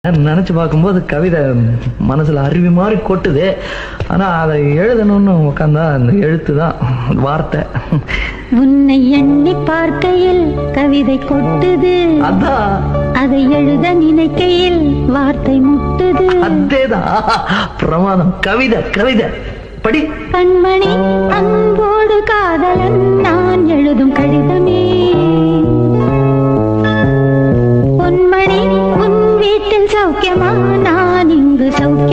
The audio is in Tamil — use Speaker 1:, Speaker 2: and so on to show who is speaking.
Speaker 1: நினைச்சு பார்க்கும்போது கவிதை மனசுல அருவி மாதிரி கொட்டுது. ஆனா அதை எழுதணும்னு உட்காந்தா அந்த எழுத்து தான் வார்த்தை.
Speaker 2: உன்னை எண்ணி பார்க்கையில் கவிதை கொட்டுது,
Speaker 1: அதான்
Speaker 2: அதை எழுத நினைக்கையில் வார்த்தை முட்டுது.
Speaker 1: அதேதான் பிரமாதம். கவிதை கவிதை படி.
Speaker 2: கண்மணி அன்போடு காதலன் நான் எழுதும் கடிதமே. பொன்மணி உன் வீட்டில் சௌக்கியமா, நான் இங்கு சௌக்கியம்.